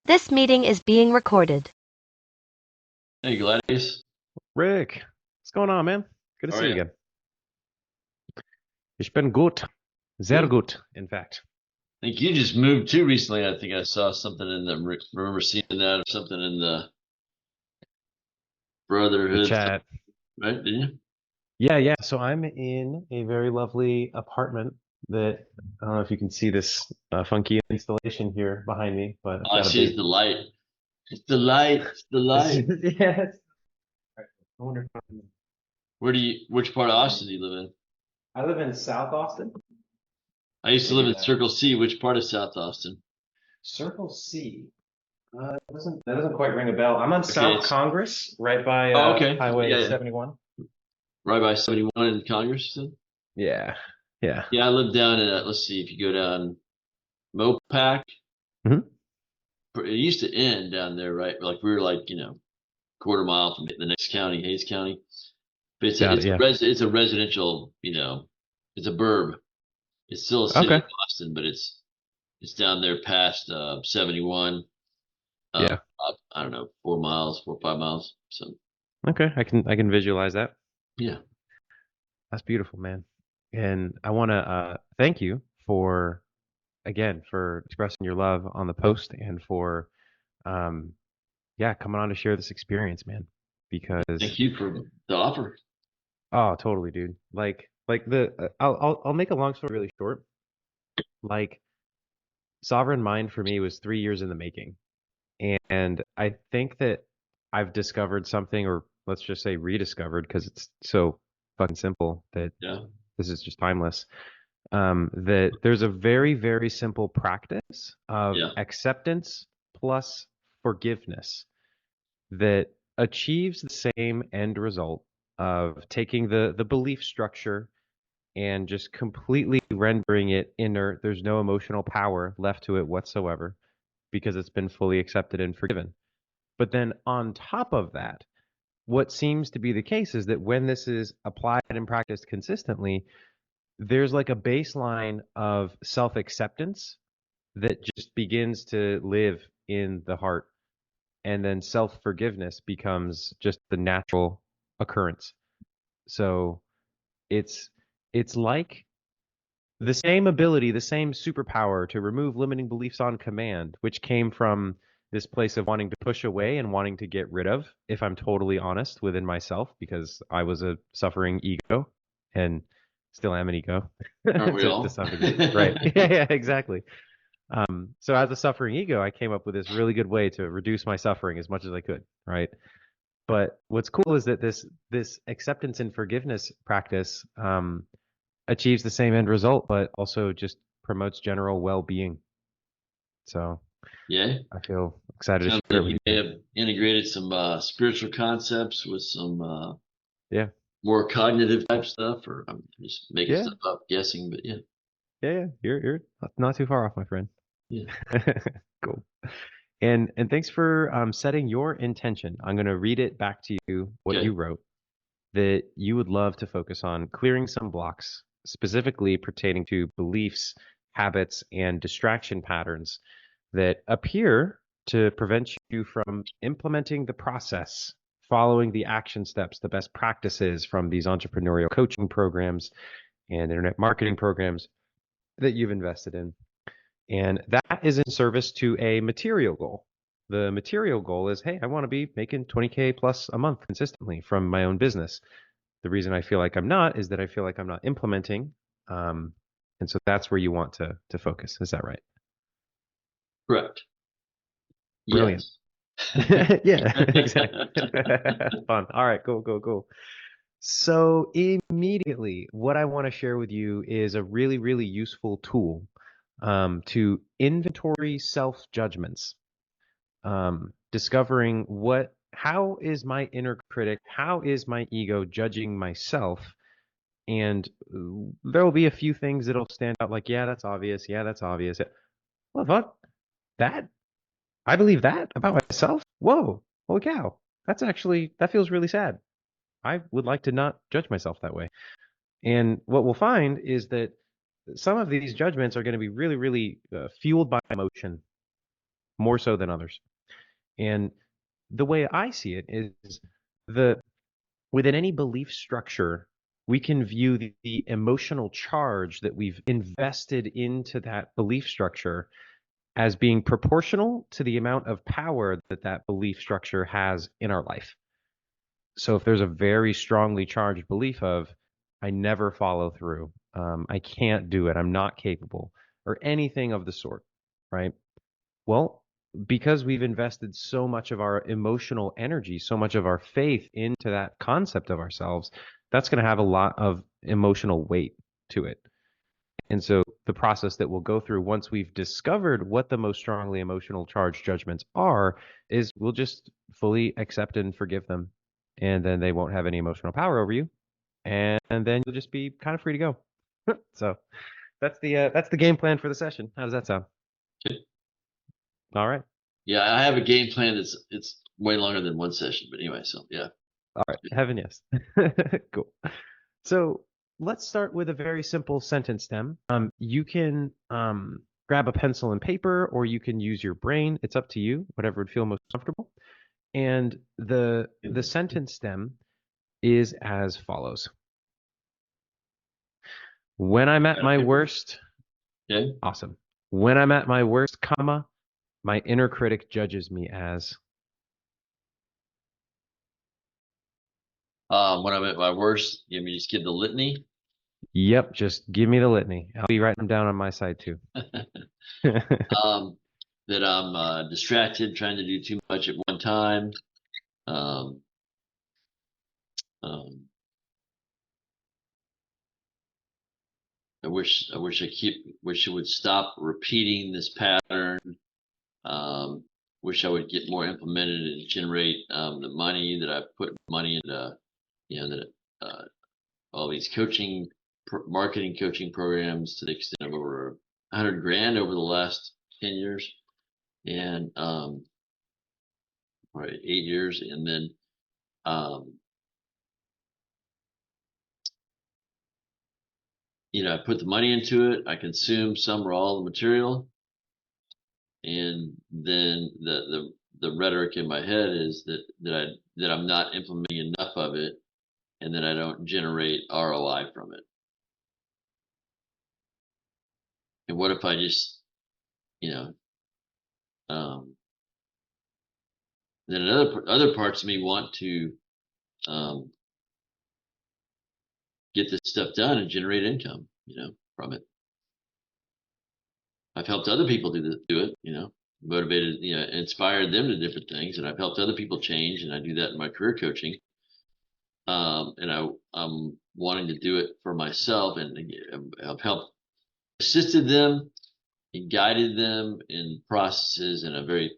This meeting is being recorded. Hey, Gladius. Rick, what's going on, man? Good to How see are you you? again. Ich bin gut. Sehr Good. gut, in fact. I think you just moved too recently. I think I saw something in the remember seeing that or something in the The Brotherhood stuff, chat. right? Didn't you? Yeah. So I'm in a very lovely apartment that I don't know if you can see this funky installation here behind me, but I've All I got a see is big. the light. It's the light. It's the light. Yes. I wonder if Which part of Austin do you live in? I live in South Austin. I used to live Maybe in that Circle C. Which part of South Austin? Circle C. That doesn't quite ring a bell. I'm on Okay, South it's, Congress, right by oh, okay. Highway Yeah. 71. Right by 71 in Congress, you said? Yeah. Yeah. Yeah, I live down in, let's see, if you go down Mopac, Mhm. it used to end down there, right? Like we were like, quarter mile from the next county, Hayes County. But Got it. Yeah. it's a residential, it's a burb. It's still a city Okay. of Boston, but it's down there past 71. Yeah. I don't know, 4 miles, 4 or 5 miles. So Okay. I can visualize that. yeah, That's beautiful, man. And I want to thank you for again for expressing your love on the post and for um yeah, coming on to share this experience, man. Because thank you for the offer. oh, totally, dude. Like the I'll make a long story really short. Like Sovereign Mind for me was 3 years in the making. And I think that I've discovered something, or let's just say rediscovered, because it's so fucking simple that Yeah, this is just timeless. That there's a very, very simple practice of yeah, acceptance plus forgiveness that achieves the same end result of taking the belief structure and just completely rendering it inert. There's no emotional power left to it whatsoever because it's been fully accepted and forgiven. But then on top of that, what seems to be the case is that when this is applied and practiced consistently, there's like a baseline of self acceptance that just begins to live in the heart. And then self forgiveness becomes just the natural occurrence. So it's it's like the same ability, the same superpower to remove limiting beliefs on command, which came from this place of wanting to push away and wanting to get rid of, if I'm totally honest within myself, because I was a suffering ego and still am an ego aren't we to all? some degree. Right. Yeah, exactly. So as a suffering ego, I came up with this really good way to reduce my suffering as much as I could, right? But what's cool is that this acceptance and forgiveness practice achieves the same end result, but also just promotes general well-being. So Yeah, I feel excited to sounds share it like with you you, may man. have integrated some spiritual concepts with some Yeah, more cognitive type stuff, or I'm just making yeah, stuff up, guessing, but yeah, yeah. You're not too far off, my friend. yeah. Cool. And thanks for setting your intention. I'm going to read it back to you, what Okay. you wrote, that you would love to focus on clearing some blocks, specifically pertaining to beliefs, habits, and distraction patterns that appear to prevent you from implementing the process, following the action steps, the best practices from these entrepreneurial coaching programs and internet marketing programs that you've invested in. And that is in service to a material goal. The material goal is, hey, I want to be making 20K plus a month consistently from my own business. The reason I feel like I'm not is that I feel like I'm not implementing. And so that's where you want to focus. Is that right? Correct. Brilliant. Yes. Yeah, exactly. Fun. All right, cool. So immediately, what I want to share with you is a really, really useful tool to inventory self-judgments, discovering how is my inner critic, how is my ego judging myself, and there will be a few things that'll stand out like, yeah, that's obvious. Yeah, that's obvious. Well, fuck that. I believe that about myself. Whoa, holy cow. That feels really sad. I would like to not judge myself that way. And what we'll find is that some of these judgments are going to be really, really fueled by emotion. more so than others. And the way I see it is within any belief structure, we can view the emotional charge that we've invested into that belief structure as being proportional to the amount of power that that belief structure has in our life. So if there's a very strongly charged belief of, I never follow through, I can't do it, I'm not capable, or anything of the sort, right? Well, because we've invested so much of our emotional energy, so much of our faith into that concept of ourselves, that's going to have a lot of emotional weight to it. And so the process that we'll go through once we've discovered what the most strongly emotional charged judgments are is we'll just fully accept and forgive them. And then they won't have any emotional power over you. And then you'll just be kind of free to go. So that's the game plan for the session. How does that sound? Okay. All right. Yeah, I have a game plan it's way longer than one session, but anyway, so yeah. All right. Heaven, yes. Cool. So let's start with a very simple sentence stem. You can grab a pencil and paper, or you can use your brain. It's up to you, whatever would feel most comfortable. And the sentence stem is as follows. When I'm at my worst, Okay. awesome. When I'm at my worst, comma, my inner critic judges me as. When I'm at my worst, you mean just give the litany? Yep, just give me the litany. I'll be writing them down on my side too. That I'm distracted, trying to do too much at one time. Um, um, I wish it would stop repeating this pattern. Wish I would get more implemented and generate the money that I put money into, all these marketing coaching programs to the extent of over 100 grand over the last 10 years and right 8 years, and then I put the money into it, I consume some or all the material, and then the rhetoric in my head is that I'm not implementing enough of it, and then I don't generate ROI from it. And what if I just, then other parts of me want to get this stuff done and generate income, from it. I've helped other people do it, motivated, inspired them to different things, and I've helped other people change, and I do that in my career coaching. And I'm wanting to do it for myself, and I've helped, assisted them, and guided them in processes in a very,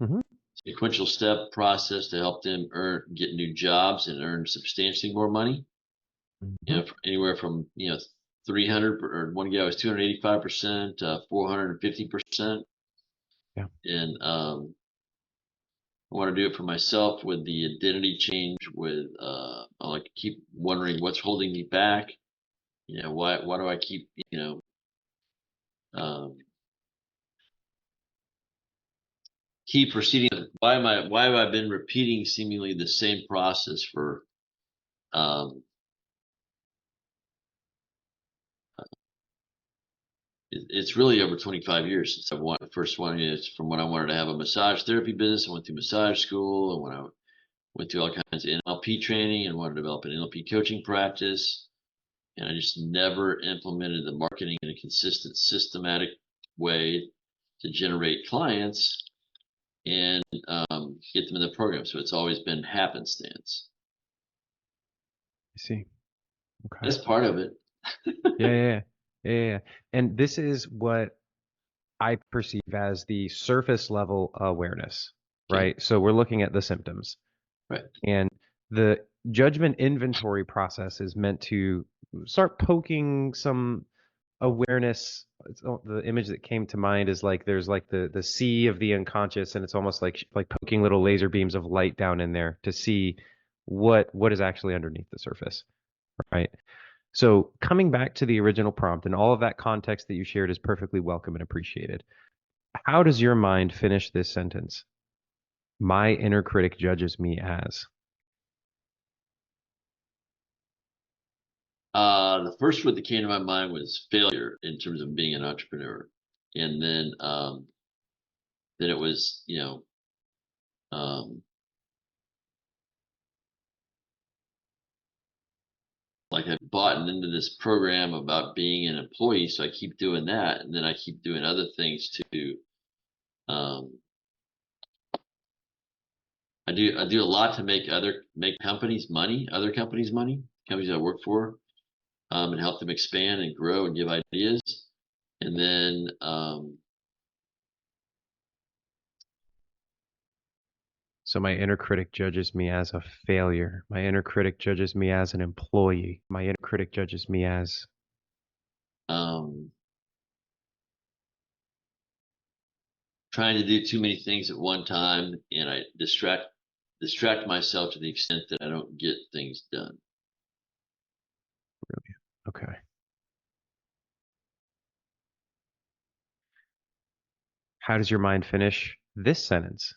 Mhm. sequential step process to help them get new jobs and earn substantially more money. Mhm. Anywhere from 300, or one guy was 285%, 450%. Yeah. And I want to do it for myself with the identity change. With I like to keep wondering what's holding me back. Why do I keep um, keep proceeding? Why have I been repeating seemingly the same process for um, it's really over 25 years since the first one is from when I wanted to have a massage therapy business. I went through massage school, and when I went through all kinds of NLP training and wanted to develop an NLP coaching practice. And I just never implemented the marketing in a consistent, systematic way to generate clients and get them in the program. So it's always been happenstance. I see. Okay. That's part of it. Yeah. And this is what I perceive as the surface level awareness, Okay. right? So we're looking at the symptoms. Right. And the judgment inventory process is meant to start poking some awareness. The image that came to mind is like there's like the sea of the unconscious, and it's almost like poking little laser beams of light down in there to see what is actually underneath the surface, right? So coming back to the original prompt, and all of that context that you shared is perfectly welcome and appreciated. How does your mind finish this sentence? My inner critic judges me as. The first word that came to my mind was failure in terms of being an entrepreneur, and then it was, um, like I've bought into this program about being an employee, so I keep doing that, and then I keep doing other things too. Um, I do a lot to make companies money, other companies money, companies I work for, and help them expand and grow and give ideas. And then So my inner critic judges me as a failure. My inner critic judges me as an employee. My inner critic judges me as. um, trying to do too many things at one time, and I distract myself to the extent that I don't get things done. Okay. How does your mind finish this sentence?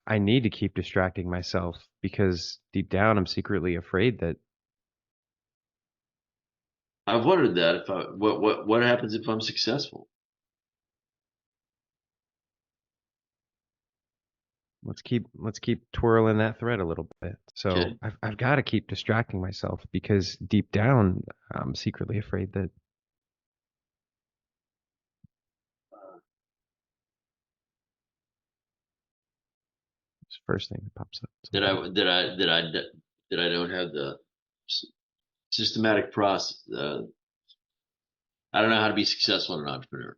I need to keep distracting myself because deep down I'm secretly afraid that I've wondered that if what happens if I'm successful? let's keep twirling that thread a little bit. So Okay. I've got to keep distracting myself because deep down I'm secretly afraid that it's the first thing that pops up. That I that I that I that I don't have the systematic process. I don't know how to be successful as an entrepreneur.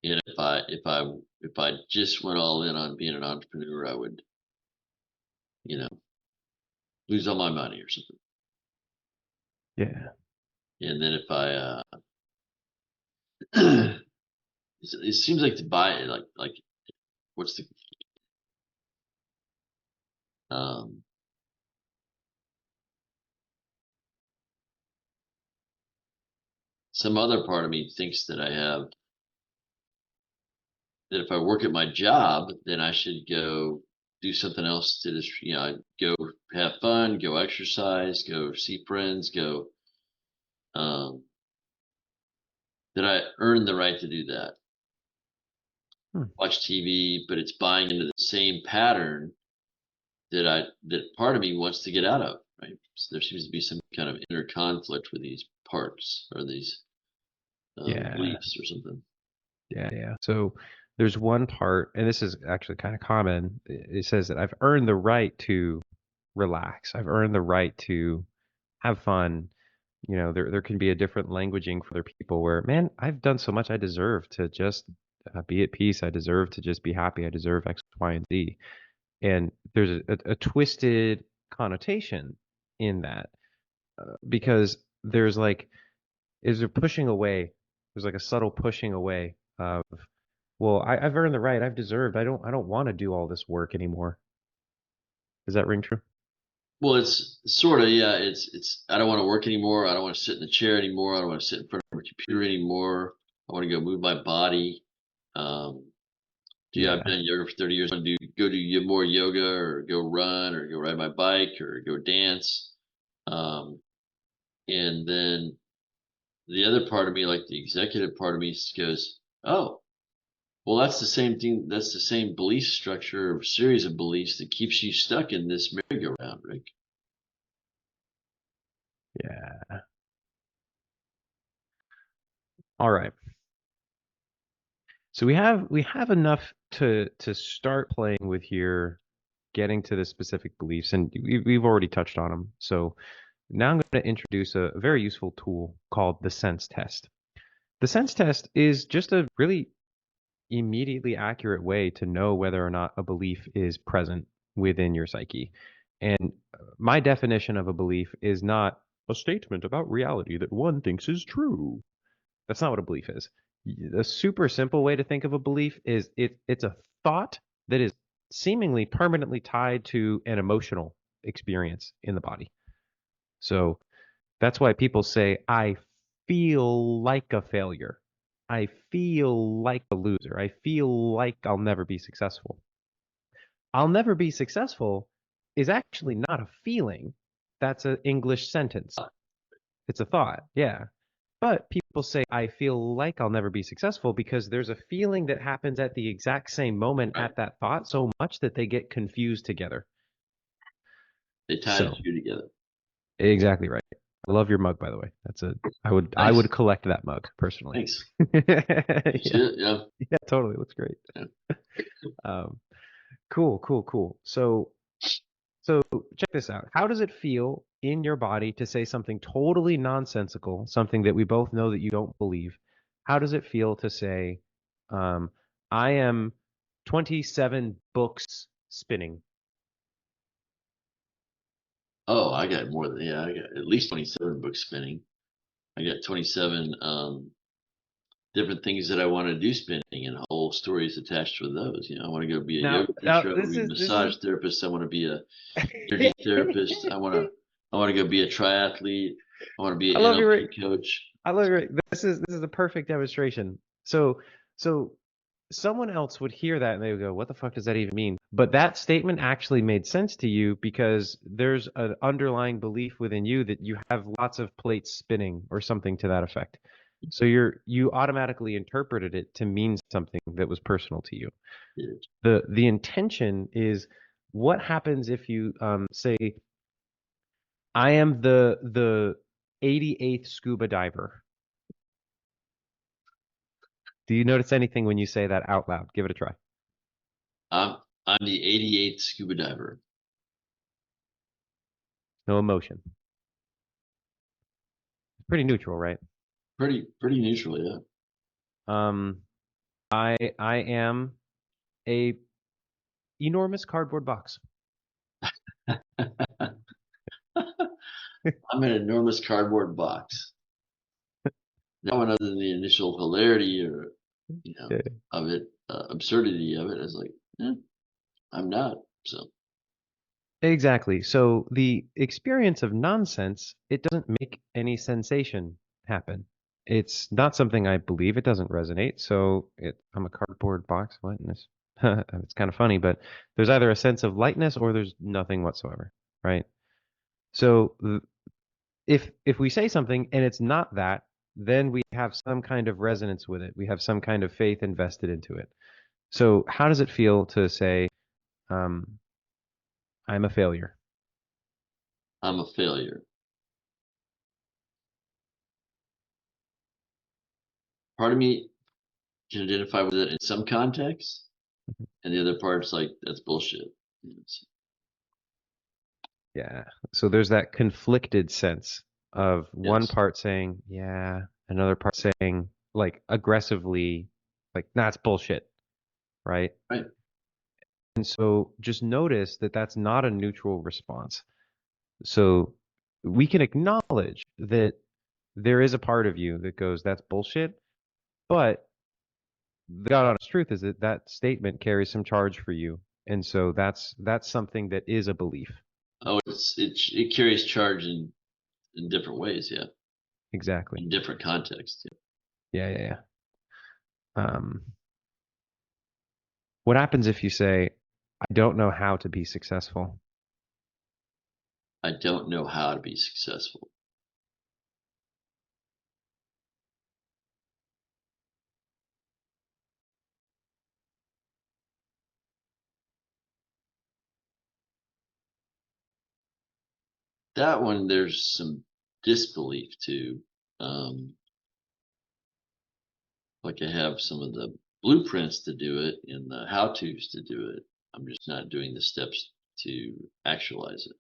And if I just went all in on being an entrepreneur, I would, you know, lose all my money or something. Yeah. And then if it, it seems like to buy like what's the um some other part of me thinks that I have that if I work at my job, then I should go do something else to just, go have fun, go exercise, go see friends, go, um, that I earn the right to do that. Hmm. Watch TV, but it's buying into the same pattern that part of me wants to get out of, right? So there seems to be some kind of inner conflict with these parts or these Yeah. beliefs or something. Yeah. So there's one part, and this is actually kind of common. It says that I've earned the right to relax. I've earned the right to have fun. There can be a different languaging for other people where, man, I've done so much. I deserve to just be at peace. I deserve to just be happy. I deserve X, Y, and Z. And there's a twisted connotation in that because there's like, is there pushing away? There's like a subtle pushing away of, well, I've earned the right. I've deserved. I don't want to do all this work anymore. Does that ring true? Well, it's sort of, yeah. It's. I don't want to work anymore. I don't want to sit in the chair anymore. I don't want to sit in front of a computer anymore. I want to go move my body. Um, I've Yeah. done yoga for 30 years. I want to go do more yoga or go run or go ride my bike or go dance. Um, and then the other part of me, like the executive part of me, goes, "Oh, well, that's the same thing. That's the same belief structure or series of beliefs that keeps you stuck in this merry-go-round, Rick." Yeah. All right. So we have enough to start playing with here, getting to the specific beliefs, and we've already touched on them. So now I'm going to introduce a very useful tool called the sense test. The sense test is just a really immediately accurate way to know whether or not a belief is present within your psyche. And my definition of a belief is not a statement about reality that one thinks is true. That's not what a belief is. A super simple way to think of a belief is it's a thought that is seemingly permanently tied to an emotional experience in the body. So that's why people say, I feel like a failure. I feel like a loser. I feel like I'll never be successful. I'll never be successful is actually not a feeling. That's an English sentence. It's a thought. Yeah. But people say, I feel like I'll never be successful because there's a feeling that happens at the exact same moment Right. at that thought so much that they get confused together. They tie the So, two together. exactly right. I love your mug, by the way. I Nice. would collect that mug personally. Thanks. Yeah. See it? Yeah. Yeah, totally. Looks great. Yeah. Um, cool. So check this out. How does it feel in your body to say something totally nonsensical, something that we both know that you don't believe? How does it feel to say, um, I am 27 books spinning? Oh, I got more than, I got at least 27 books spinning. I got 27 different things that I want to do spinning and whole stories attached with those. I want to go be a yoga teacher. I want to be a This is massage therapist. I want to be a energy therapist. I want to go be a triathlete. I want to be I an love your NLP coach. I love your this is a perfect demonstration. So someone else would hear that and they would go, "What the fuck does that even mean?" But that statement actually made sense to you because there's an underlying belief within you that you have lots of plates spinning or something to that effect. So you automatically interpreted it to mean something that was personal to you. Yeah. The intention is what happens if you say, "I am the 88th scuba diver." Do you notice anything when you say that out loud? Give it a try. I'm I'm the 88th scuba diver. No emotion. Pretty neutral, right? Pretty neutral, yeah. Um, I am a enormous cardboard box. I'm an enormous cardboard box. That one, other than the initial hilarity or Yeah. of it, absurdity of it, is like, I'm not. So Exactly. So the experience of nonsense, it doesn't make any sensation happen. It's not something I believe. It doesn't resonate. I'm a cardboard box. What in this? It's kind of funny, but there's either a sense of lightness or there's nothing whatsoever, right? So if we say something and it's not that, then we have some kind of resonance with it. We have some kind of faith invested into it. So how does it feel to say, um, I'm a failure? I'm a failure. Part of me can identify with it in some context, and the other part's like, that's bullshit. So, Yeah. So there's that conflicted sense of one yes. part saying, yeah, another part saying, like, aggressively, like, that's bullshit, right? Right. And so just notice that that's not a neutral response. So we can acknowledge that there is a part of you that goes, that's bullshit. But the God honest truth is that that statement carries some charge for you. And so that's something that is a belief. Oh, it carries charge in different ways, yeah, Exactly. in different contexts. Yeah. Yeah. Um, what happens if you say, I don't know how to be successful? I don't know how to be successful. That one, there's some disbelief too. Um, like I have some of the blueprints to do it and the how-tos to do it. I'm just not doing the steps to actualize it.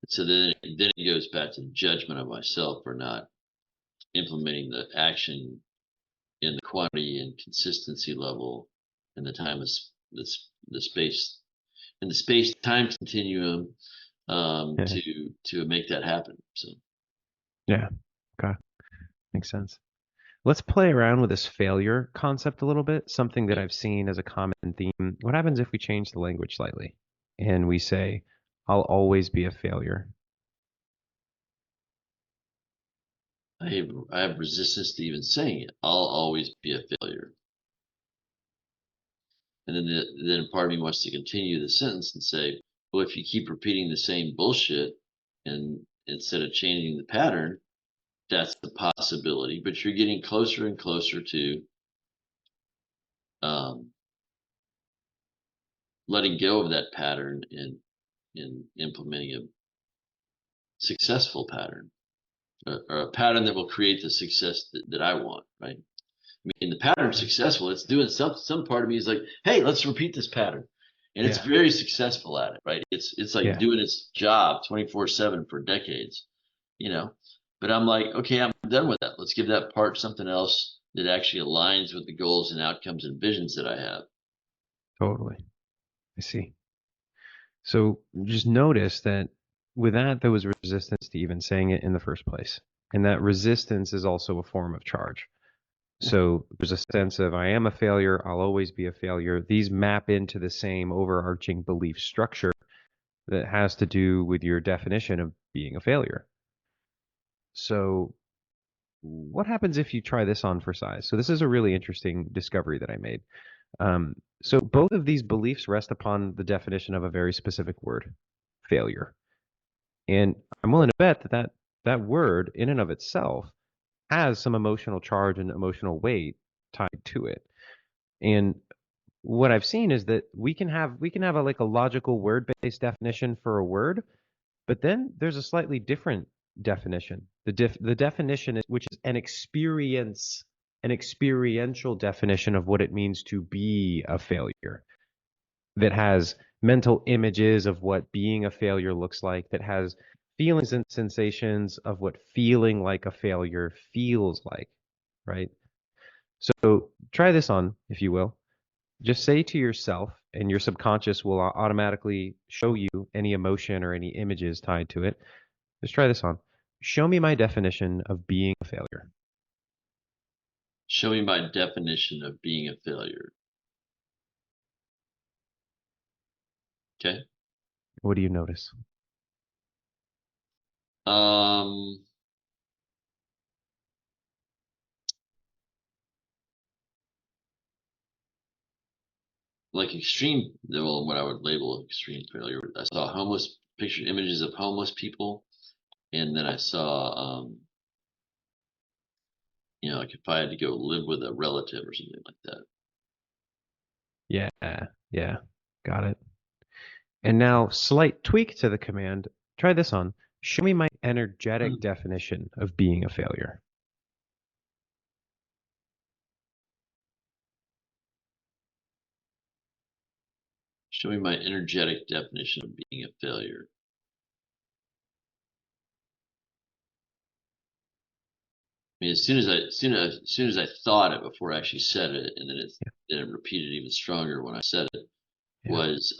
So then it goes back to the judgment of myself for not implementing the action in the quantity and consistency level and the time is the space in the space time continuum Yeah. to make that happen. So Yeah. Okay. Makes sense. Let's play around with this failure concept a little bit, something that okay. I've seen as a common theme. What happens if we change the language slightly and we say, I'll always be a failure? I have resistance to even saying it. I'll always be a failure. And then part of me wants to continue the sentence and say, well, if you keep repeating the same bullshit and instead of changing the pattern, that's the possibility. But you're getting closer and closer to um, letting go of that pattern and implementing a successful pattern, or a pattern that will create the success that I want, right? I mean, the pattern's successful. It's doing some part of me is like, hey, let's repeat this pattern. And it's Yeah. very successful at it, right? It's like Yeah. doing its job 24/7 for decades, you know. But I'm like, okay, I'm done with that. Let's give that part something else that actually aligns with the goals and outcomes and visions that I have. Totally. I see. So just notice that with that, there was resistance to even saying it in the first place. And that resistance is also a form of charge. So there's a sense of I am a failure, I'll always be a failure. These map into the same overarching belief structure that has to do with your definition of being a failure. So what happens if you try this on for size? So this is a really interesting discovery that I made. So both of these beliefs rest upon the definition of a very specific word, failure. And I'm willing to bet that that word in and of itself has some emotional charge and emotional weight tied to it. And what I've seen is that we can have like a logical word-based definition for a word, but then there's a slightly different definition. The definition is, which is an experiential definition of what it means to be a failure, that has mental images of what being a failure looks like, that has feelings and sensations of what feeling like a failure feels like, right? So try this on, if you will. Just say to yourself, and your subconscious will automatically show you any emotion or any images tied to it. Just try this on. Show me my definition of being a failure. Show me my definition of being a failure. Okay. What do you notice? Um, like extreme, well, what I would label extreme failure. I saw homeless picture images of homeless people, and then I saw, like if I had to go live with a relative or something like that. Yeah, yeah, got it. And now, slight tweak to the command. Try this on. Show me my energetic definition of being a failure. Show me my energetic definition of being a failure. I mean, as soon as I thought it before I actually said it, and then it repeated even stronger when I said it, Yeah. was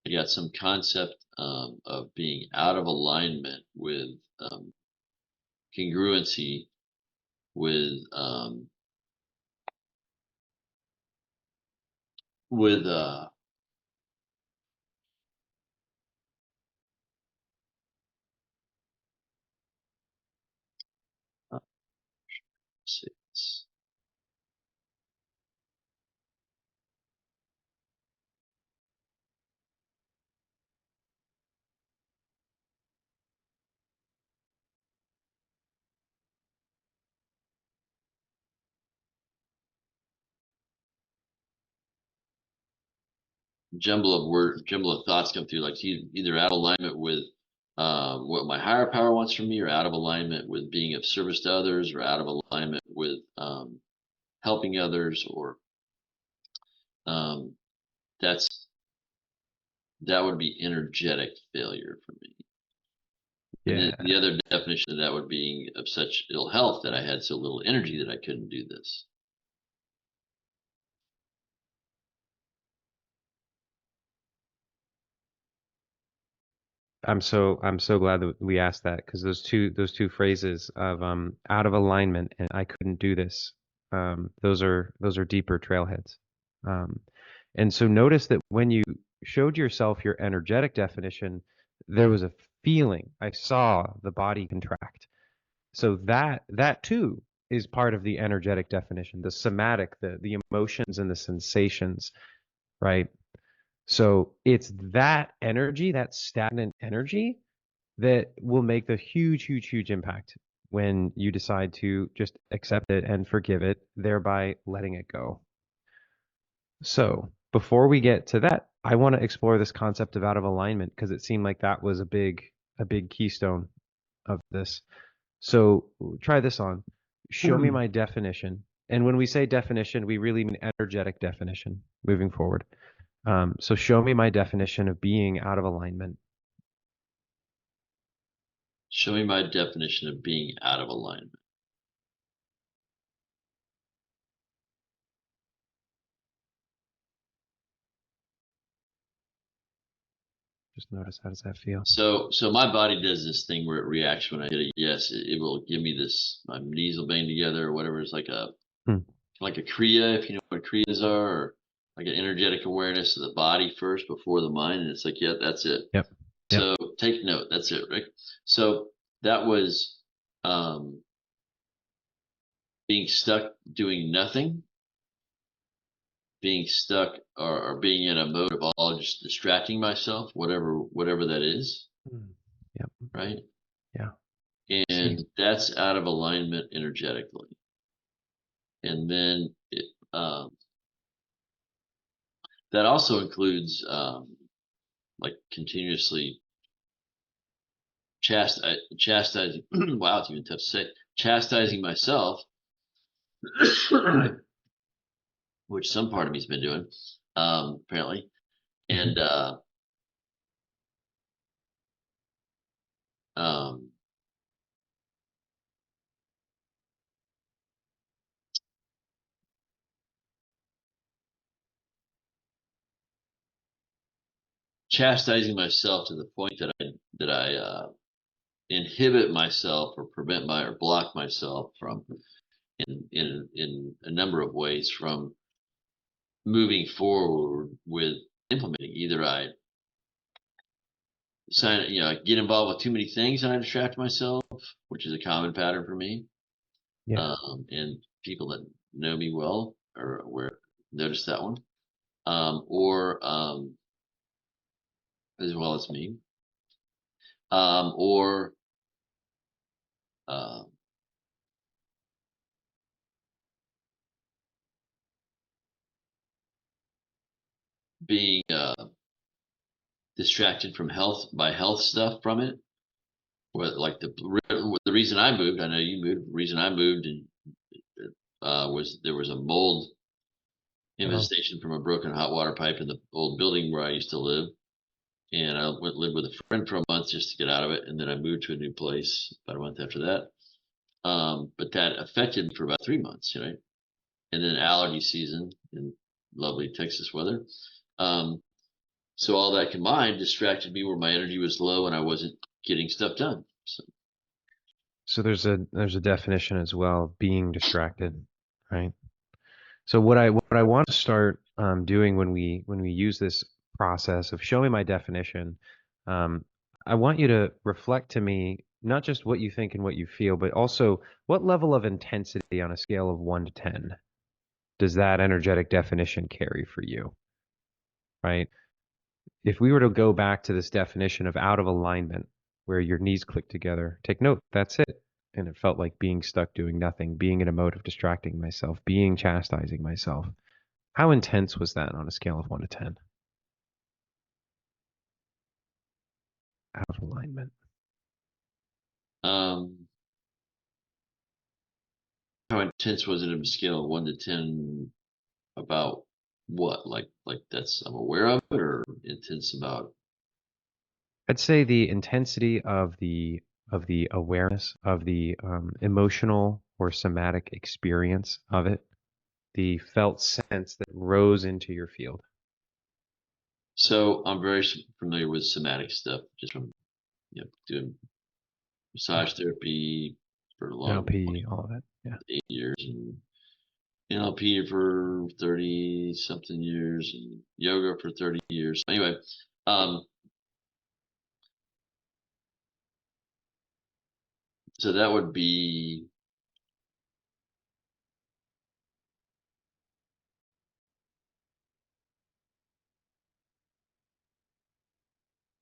I got some concept of being out of alignment with congruency with with let's see, jumble of thoughts come through, like either out of alignment with what my higher power wants from me, or out of alignment with being of service to others, or out of alignment with helping others, or um, that's that would be energetic failure for me. And then Yeah. the other definition of that would be of such ill health that I had so little energy that I couldn't do this. I'm so glad that we asked that, because those two phrases of out of alignment and I couldn't do this, those are deeper trailheads. Um, and so notice that when you showed yourself your energetic definition, there was a feeling. I saw the body contract. So that too is part of the energetic definition, the somatic, the emotions and the sensations, right? So it's that energy, that stagnant energy, that will make the huge, huge, huge impact when you decide to just accept it and forgive it, thereby letting it go. So before we get to that, I want to explore this concept of out of alignment because it seemed like that was a big keystone of this. So try this on. Show me my definition. And when we say definition, we really mean energetic definition moving forward. So show me my definition of being out of alignment. Show me my definition of being out of alignment. Just notice, how does that feel? So my body does this thing where it reacts when I hit a yes. It will give me this. My knees will bang together or whatever. It's like a kriya, if you know what kriyas are, or like an energetic awareness of the body first before the mind. And it's like, yeah, that's it. Yep. So take note. That's it, Rick. So that was being stuck doing nothing, being stuck or being in a mode of all just distracting myself, whatever that is. Yep. Right. Yeah. And that's out of alignment energetically. And then that also includes like continuously chastising. Wow, it's even tough to say. Chastising myself, which some part of me's been doing, apparently, and chastising myself to the point that I inhibit myself or prevent or block myself from in a number of ways from moving forward with implementing. Either I I get involved with too many things and I distract myself, which is a common pattern for me. Yeah. And people that know me well are aware, notice that one. Or as well as me. Or being distracted from health stuff from it. Like the reason I moved, I know you moved. The reason I moved and was there was a mold infestation from a broken hot water pipe in the old building where I used to live, and I went lived with a friend for a month just to get out of it, and then I moved to a new place about a month after that. But that affected me for about 3 months, right? And then allergy season in lovely Texas weather. So all that combined distracted me where my energy was low and I wasn't getting stuff done. So there's a definition as well of being distracted, right? So what I want to start doing when we use this process of showing my definition, I want you to reflect to me not just what you think and what you feel, but also what level of intensity on a scale of 1 to 10 does that energetic definition carry for you, right? If we were to go back to this definition of out of alignment, where your knees click together, take note, that's it. And it felt like being stuck doing nothing, being in a mode of distracting myself, being chastising myself. How intense was that on a scale of 1 to 10? Out of alignment. How intense was it on a scale of 1 to 10 about what? Like that's I'm aware of it, or intense about? I'd say the intensity of the awareness of the emotional or somatic experience of it, the felt sense that rose into your field. So I'm very familiar with somatic stuff just from doing massage therapy for a long NLP, all of it. Yeah. 8 years, and NLP for 30 something years and yoga for 30 years. Anyway, so that would be,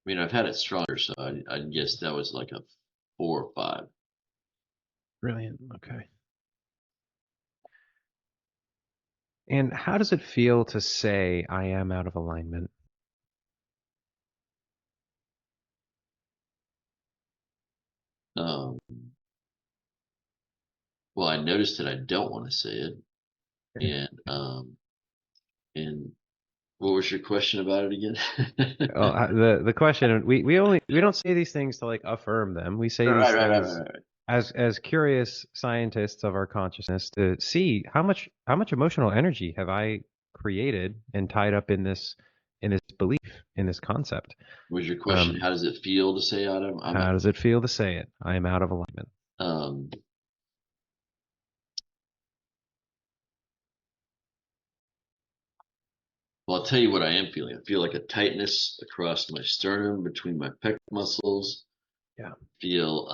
I mean, I've had it stronger, so I guess that was like a 4 or 5. Brilliant. Okay. And how does it feel to say, I am out of alignment? Um, well, I noticed that I don't want to say it, Okay. and what was your question about it again? Well, the question, we don't say these things to like affirm them. We say Right, these right, right, things right, right. as curious scientists of our consciousness to see how much emotional energy have I created and tied up in this belief, in this concept. Was your question, how does it feel to say How does it feel to say it? I am out of alignment. um, well, I'll tell you what I am feeling. I feel like a tightness across my sternum between my pec muscles. Yeah. Feel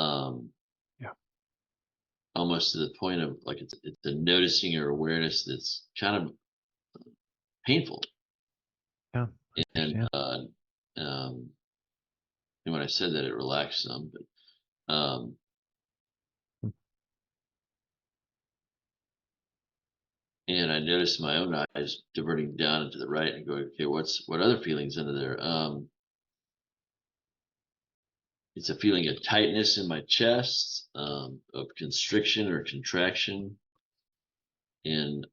Yeah. almost to the point of like it's a noticing or awareness that's kind of painful. Yeah. And Yeah. and when I said that, it relaxed some, but and I noticed my own eyes diverting down and to the right and going, okay, what other feelings under there? It's a feeling of tightness in my chest, of constriction or contraction, and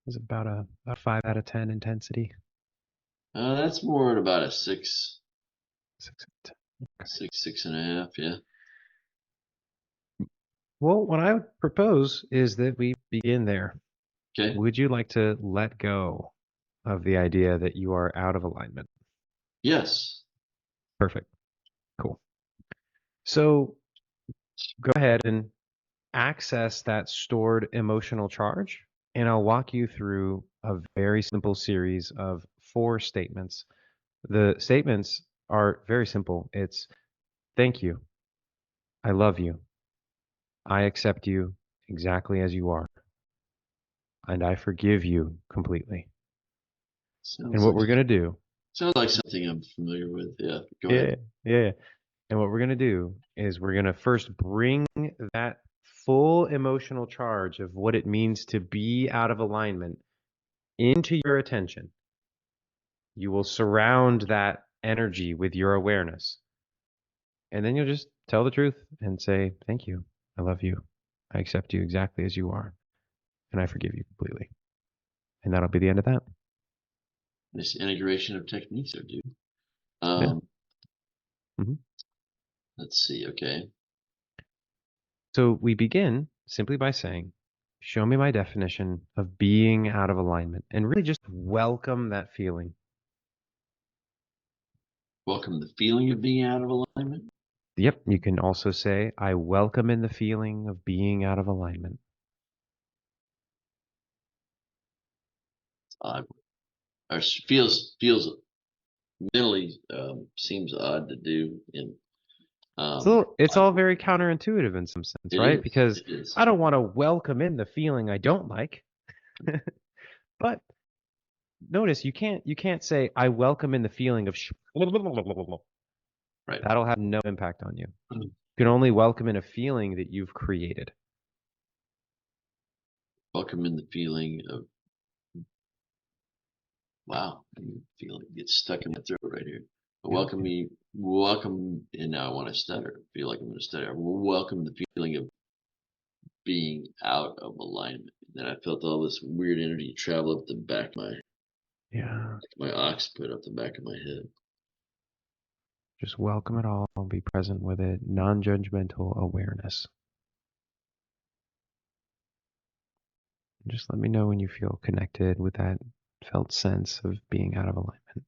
It's about a 5 out of 10 intensity. that's more at about a 6, 6 out of 10. Okay. 6.5. Yeah. Well, what I would propose is that we begin there. Okay. Would you like to let go of the idea that you are out of alignment? Yes. Perfect. Cool. So go ahead and access that stored emotional charge, and I'll walk you through a very simple series of 4 statements. The statements are very simple. It's thank you. I love you. I accept you exactly as you are. And I forgive you completely. And Sounds what like we're going to do, something I'm familiar with. Yeah. Go ahead. yeah, yeah. And what we're going to do is we're going to first bring that full emotional charge of what it means to be out of alignment into your attention. You will surround that energy with your awareness. And then you'll just tell the truth and say, thank you. I love you. I accept you exactly as you are. And I forgive you completely. And that'll be the end of that. This integration of techniques are due. Yeah. hmm Let's see. Okay. So we begin simply by saying, show me my definition of being out of alignment, and really just welcome that feeling. Welcome the feeling of being out of alignment. Yep. You can also say, I welcome in the feeling of being out of alignment. Odd. Or feels mentally seems odd to do. And So it's all very counterintuitive in some sense, it right? is. Because It is. I don't want to welcome in the feeling I don't like. But notice you can't say I welcome in the feeling of Right. that'll have no impact on you. You can only welcome in a feeling that you've created. Welcome in the feeling of wow. I feel it gets stuck in my throat right here. Yeah. Welcome, and now I want to stutter. Feel like I'm going to stutter. Welcome the feeling of being out of alignment. Then I felt all this weird energy travel up the back of Yeah. my occiput, up the back of my head. Just welcome it all, be present with it, non-judgmental awareness. Just let me know when you feel connected with that felt sense of being out of alignment.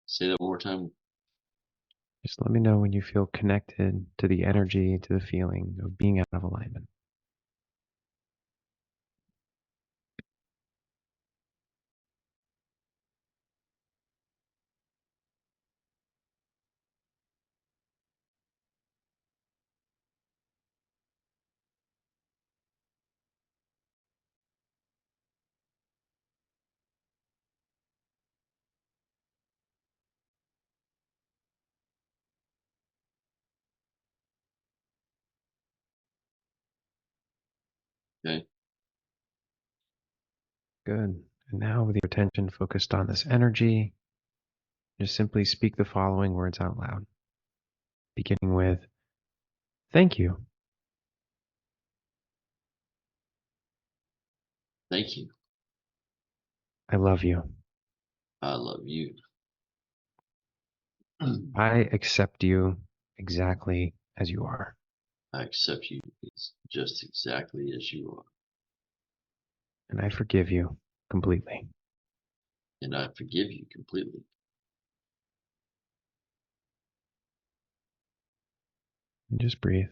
Say that one more time. Just let me know when you feel connected to the energy, to the feeling of being out of alignment. Okay. Good. And now with your attention focused on this energy, just simply speak the following words out loud, beginning with, thank you. Thank you. I love you. I love you. I accept you exactly as you are. I accept you just exactly as you are. And I forgive you completely. And I forgive you completely. And just breathe.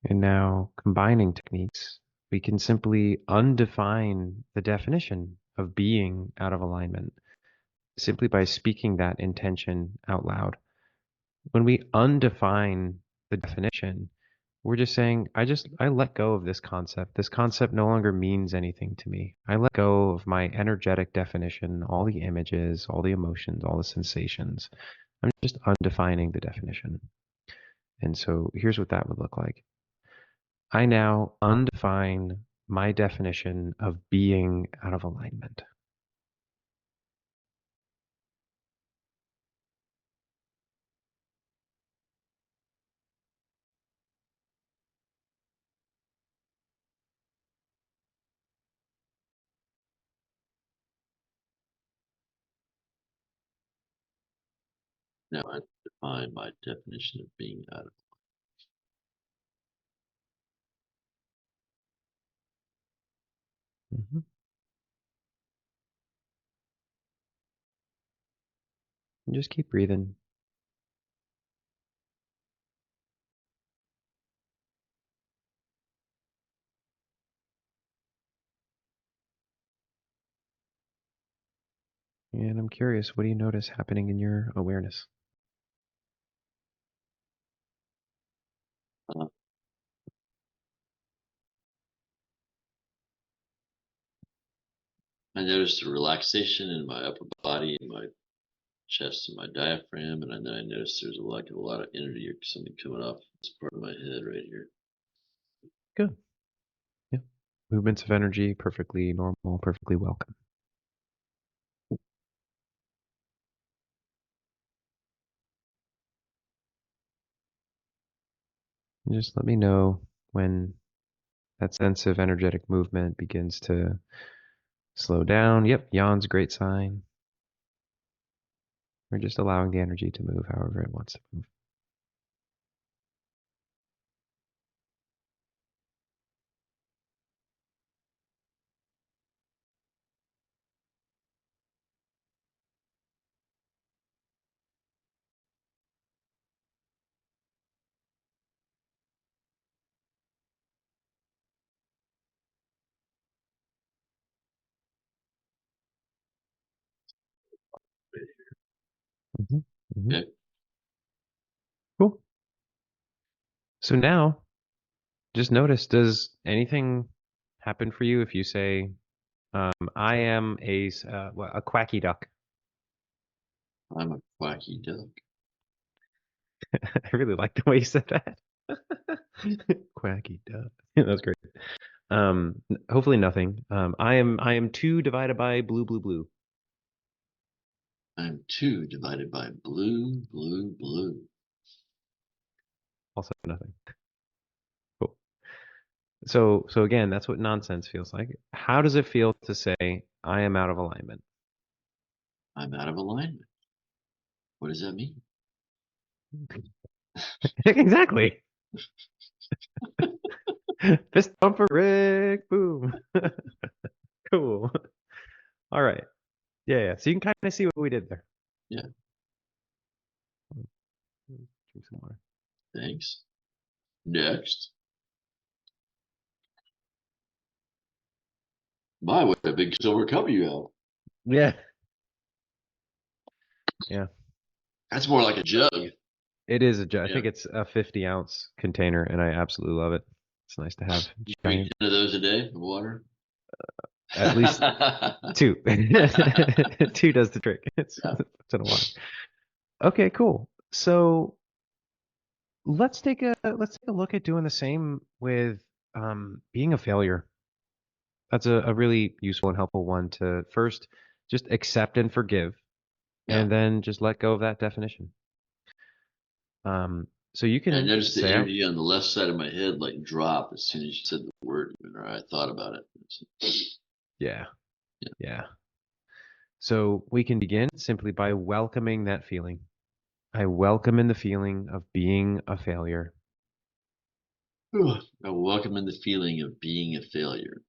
And now, combining techniques, we can simply undefine the definition of being out of alignment simply by speaking that intention out loud. When we undefine the definition, we're just saying, I let go of this concept. This concept no longer means anything to me. I let go of my energetic definition, all the images, all the emotions, all the sensations. I'm just undefining the definition. And so here's what that would look like. I now undefine my definition of being out of alignment. Now I define my definition of being out of. Mhm. And just keep breathing. And I'm curious, what do you notice happening in your awareness? Uh, I noticed a relaxation in my upper body, in my chest, and my diaphragm, and then I noticed there's a lot of energy or something coming off this part of my head right here. Good. Yeah. Movements of energy, perfectly normal, perfectly welcome. And just let me know when that sense of energetic movement begins to slow down. Yep, yawn's a great sign. We're just allowing the energy to move however it wants to move. Hmm. Hmm. Okay. Cool. So now, just notice, does anything happen for you if you say, I am a quacky duck? I'm a quacky duck. I really like the way you said that. Quacky duck. Yeah, that's great. Hopefully nothing. I am 2 divided by blue, blue, blue. I'm 2 divided by blue, blue, blue. Also nothing. Cool. So again, that's what nonsense feels like. How does it feel to say I am out of alignment? I'm out of alignment. What does that mean? Exactly. Fist bump for Rick. Boom. Cool. All right. Yeah, yeah. So you can kind of see what we did there. Yeah. Drink some water. Thanks. Next. My, what a big silver cup you have. Yeah. Yeah. That's more like a jug. It is a jug. I Yeah. think it's a 50-ounce container, and I absolutely love it. It's nice to have. You drink Giant. 10 of those a day of water? At least 2. 2 does the trick. It's Yeah. a ton of water. Okay, cool. So let's take a look at doing the same with being a failure. That's a really useful and helpful one to first just accept and forgive, Yeah. and then just let go of that definition. So you I can noticed the say, energy on the left side of my head like drop as soon as you said the word, or I thought about it. yeah, Yeah. yeah. So we can begin simply by welcoming that feeling. I welcome in the feeling of being a failure. I welcome in the feeling of being a failure.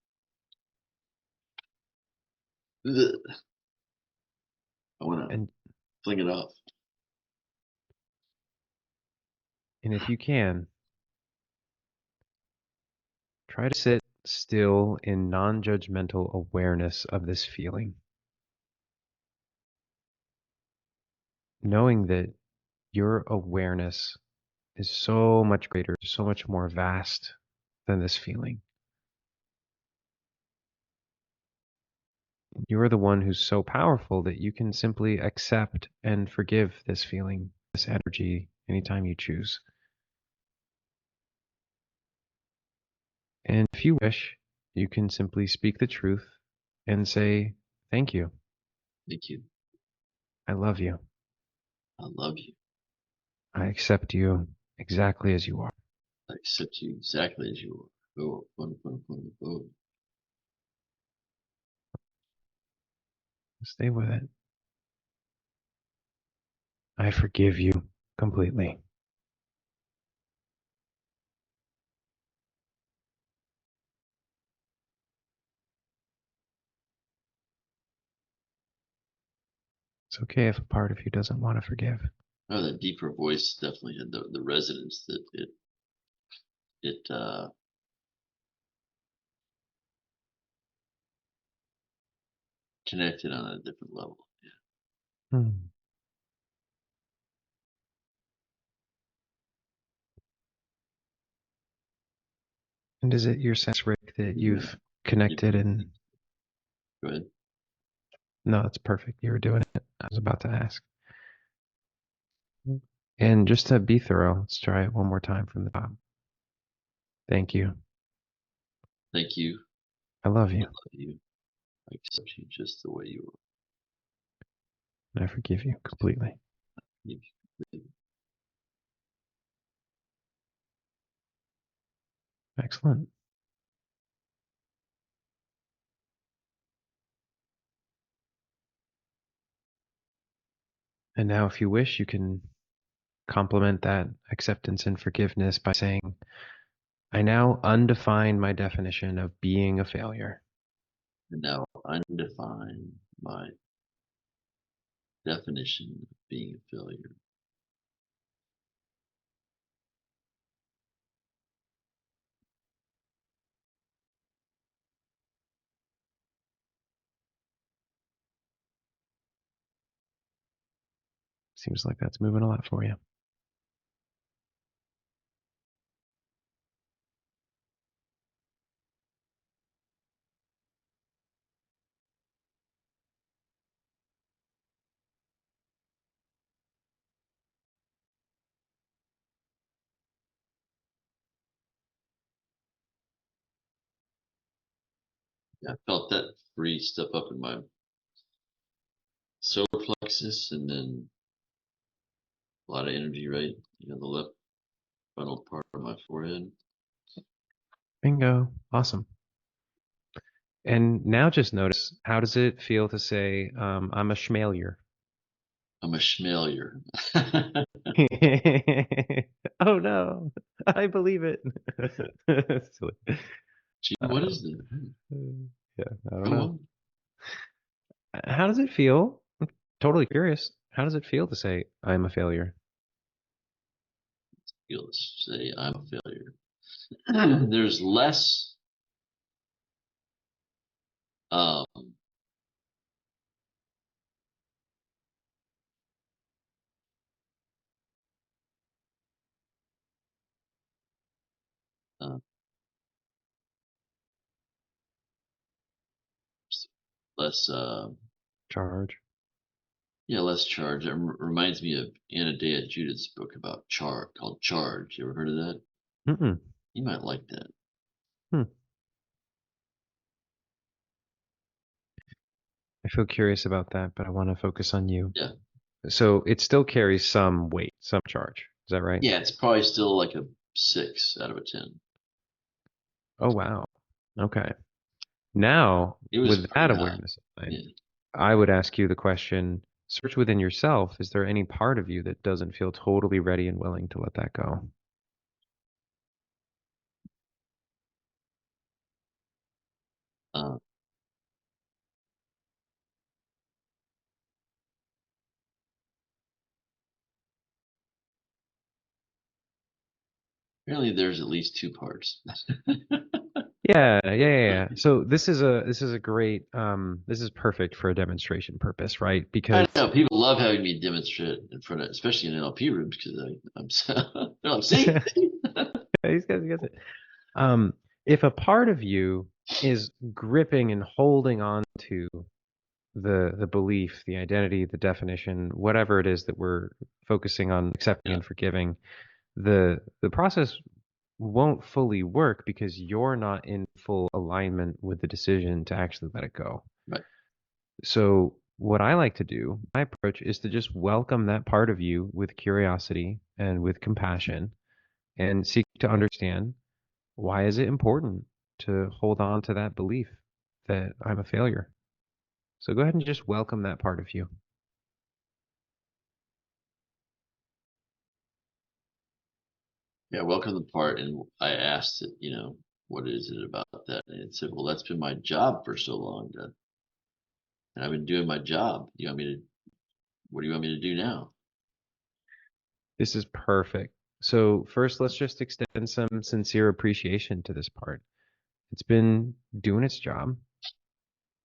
Ugh. I want to And fling it off. if you can, try to sit still in non-judgmental awareness of this feeling, knowing that your awareness is so much greater, so much more vast than this feeling. You're the one who's so powerful that you can simply accept and forgive this feeling, this energy, anytime you choose. And if you wish, you can simply speak the truth and say, thank you. Thank you. I love you. I love you. I accept you exactly as you are. I accept you exactly as you are. Oh, oh. Stay with it. I forgive you completely. It's okay if a part of you doesn't want to forgive. Oh, that deeper voice definitely had the resonance that it connected on a different level. Yeah. Hmm. And is it your sense, Rick, that you've connected and... Go ahead. No, that's perfect. You were doing it. I was about to ask. And just to be thorough, let's try it one more time from the top. Thank you. Thank you. I love I you. love you. I accept you just the way you are. And I forgive you completely. You- Excellent. And now, if you wish, you can complement that acceptance and forgiveness by saying, I now undefine my definition of being a failure. And now undefine my definition of being a failure. Seems like that's moving a lot for you. I felt that free stuff up in my solar plexus, and then a lot of energy, right? The left frontal part of my forehead. Bingo. Awesome. And now just notice, how does it feel to say, I'm a schmalier? I'm a schmalier. Oh no, I believe it. Silly. Gee, what Uh, is the yeah, I don't go know. on? How does it feel? I'm totally curious. How does it feel to say I'm a failure? Let's say I'm a failure. There's less um uh, less Charge. yeah, less charge. It reminds me of Anna Dea Judith's book about called Charge. You ever heard of that? Mm-mm. You might like that. Hmm. I feel curious about that, but I want to focus on you. Yeah. So it still carries some weight, some charge. Is that right? Yeah, it's probably still like a 6 out of 10. Oh, wow. Okay. Now, It was with pretty that high. awareness in mind, Yeah. I would ask you the question, search within yourself. Is there any part of you that doesn't feel totally ready and willing to let that go? Uh, Apparently there's at least two parts. Yeah. So this is a great this is perfect for a demonstration purpose, right? I Because know people love having me demonstrate in front of, especially in NLP rooms, because I'm so, they're like, see, he gets it. Um, if a part of you is gripping and holding on to the belief, the identity, the definition, whatever it is that we're focusing on accepting yeah, and forgiving, the process won't fully work because you're not in full alignment with the decision to actually let it go. right. So what I like to do, my approach is to just welcome that part of you with curiosity and with compassion and seek to understand why is it important to hold on to that belief that I'm a failure. So go ahead and just welcome that part of you. Yeah, welcome to the part. And I asked it, what is it about that? And it said, well, that's been my job for so long, and I've been doing my job. What do you want me to do now? This is perfect. So first, let's just extend some sincere appreciation to this part. It's been doing its job,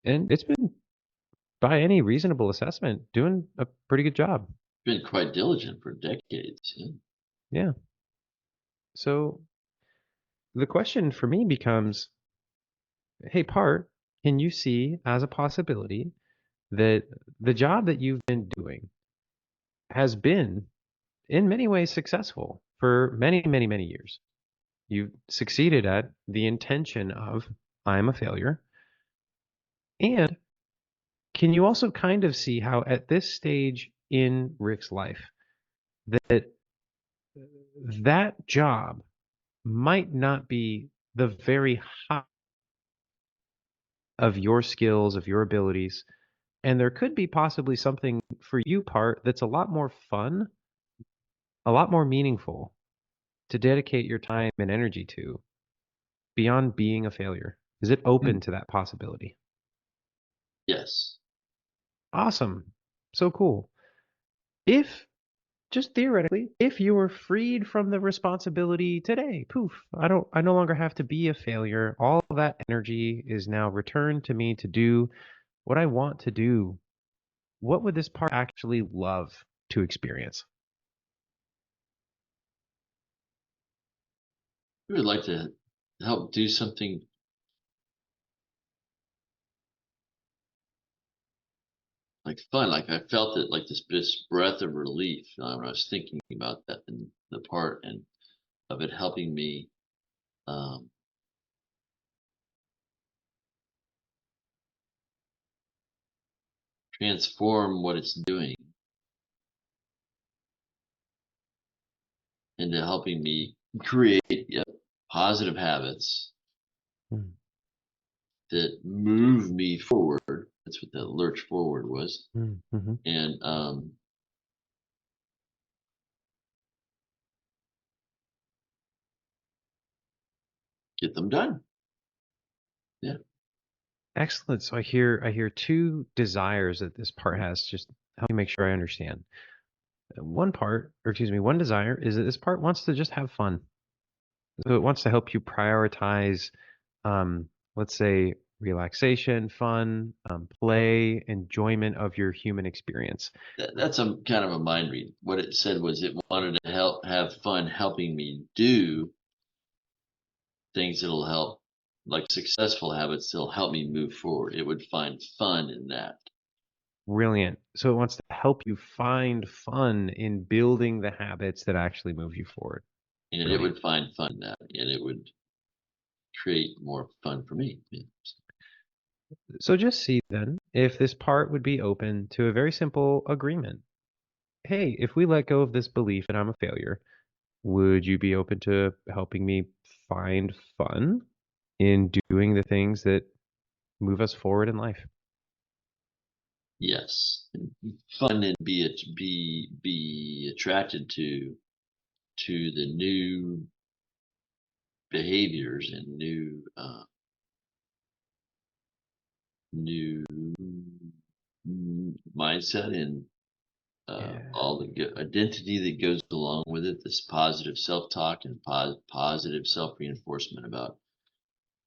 and it's been, by any reasonable assessment, doing a pretty good job. Been quite diligent for decades. Yeah. Yeah. So the question for me becomes, hey, part, can you see as a possibility that the job that you've been doing has been in many ways successful for many, many, many years? You've succeeded at the intention of I'm a failure. And can you also kind of see how at this stage in Rick's life that that job might not be the very high of your skills, of your abilities, and there could be possibly something for you part that's a lot more fun, a lot more meaningful to dedicate your time and energy to beyond being a failure. Is it open to that possibility? Yes. Awesome. So cool. If just theoretically, if you were freed from the responsibility today, poof, I no longer have to be a failure. All that energy is now returned to me to do what I want to do. What would this part actually love to experience? We would like to help do something like fun. Like I felt it like this breath of relief when I was thinking about that and the part and of it helping me um, transform what it's doing into helping me create, yeah, positive habits Mm, that move me forward. That's what the lurch forward was. mhm. And get them done. Yeah. Excellent. So I hear two desires that this part has. Just help me make sure I understand. One desire is that this part wants to just have fun. So it wants to help you prioritize, let's say, relaxation, fun, play, enjoyment of your human experience. That's a kind of a mind read. What it said was it wanted to have fun helping me do things that'll help, like successful habits that'll help me move forward. It would find fun in that. Brilliant. So it wants to help you find fun in building the habits that actually move you forward. And it Brilliant. would find fun in that, and it would create more fun for me. Yeah. So just see then if this part would be open to a very simple agreement. Hey, if we let go of this belief that I'm a failure, would you be open to helping me find fun in doing the things that move us forward in life? Yes, fun, and be attracted to the new behaviors and new mindset and Yeah. all the good identity that goes along with it. This positive self-talk and positive self-reinforcement about,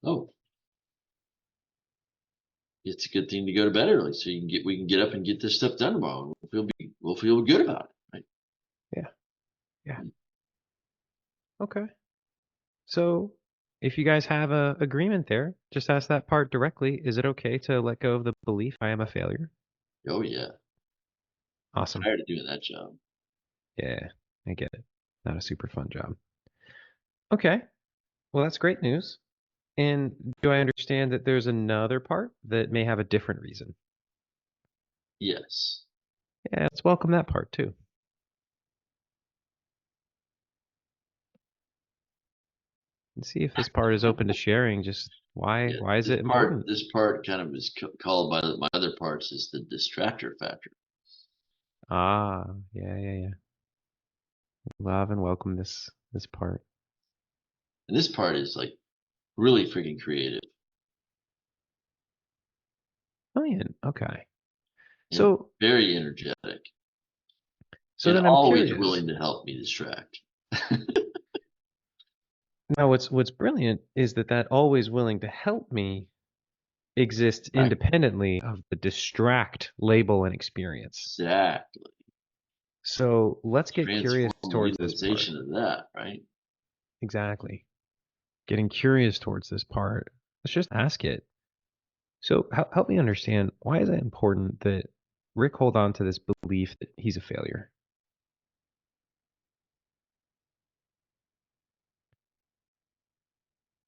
oh, it's a good thing to go to bed early so we can get up and get this stuff done tomorrow. And we'll feel good about it, right? Yeah. Yeah. Okay. So if you guys have a agreement there, just ask that part directly. Is it okay to let go of the belief I am a failure? Oh yeah, I'm Awesome. tired of doing that job. Yeah, I get it. Not a super fun job. Okay. Well, that's great news. And do I understand that there's another part that may have a different reason? Yes. Yeah, let's welcome that part too. And see if this part is open to sharing just Yeah, why is it important? this part kind of is called by my other parts is the distractor factor. Ah, yeah. Love and welcome this part. And this part is like really freaking creative Brilliant. Okay. and So very energetic so and then I'm always curious. willing to help me distract. Now what's brilliant is that always willing to help me exists Right. independently of the distract label and experience. Exactly. So let's get Transform curious the towards this part. utilization of that, right? Exactly. Getting curious towards this part. Let's just ask it. So help me understand, why is it important that Rick hold on to this belief that he's a failure?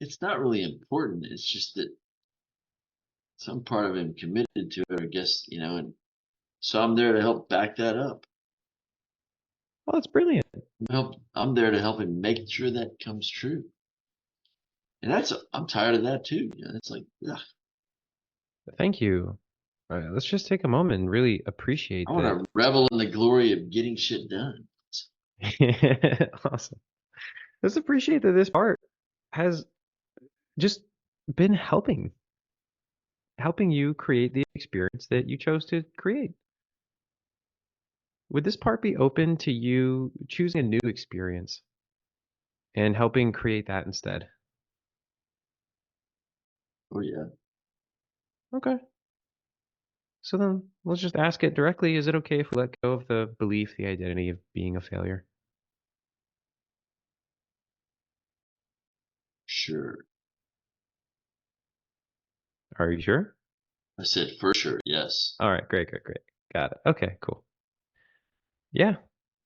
It's not really important. It's just that some part of him committed to it, I guess, and so I'm there to help back that up. Oh, that's brilliant. I'm there to help him make sure that comes true. And I'm tired of that too. It's like, ugh, Thank you. All right, let's just take a moment and really I appreciate want that. to revel in the glory of getting shit done. Awesome. Let's appreciate that this part has just been helping you create the experience that you chose to create. Would this part be open to you choosing a new experience and helping create that instead? Oh yeah, Okay. So then let's just ask it directly. Is it okay if we let go of the belief, the identity of being a failure? sure. Are you sure? I said for sure, yes. All right, great. Got it. Okay, cool. Yeah.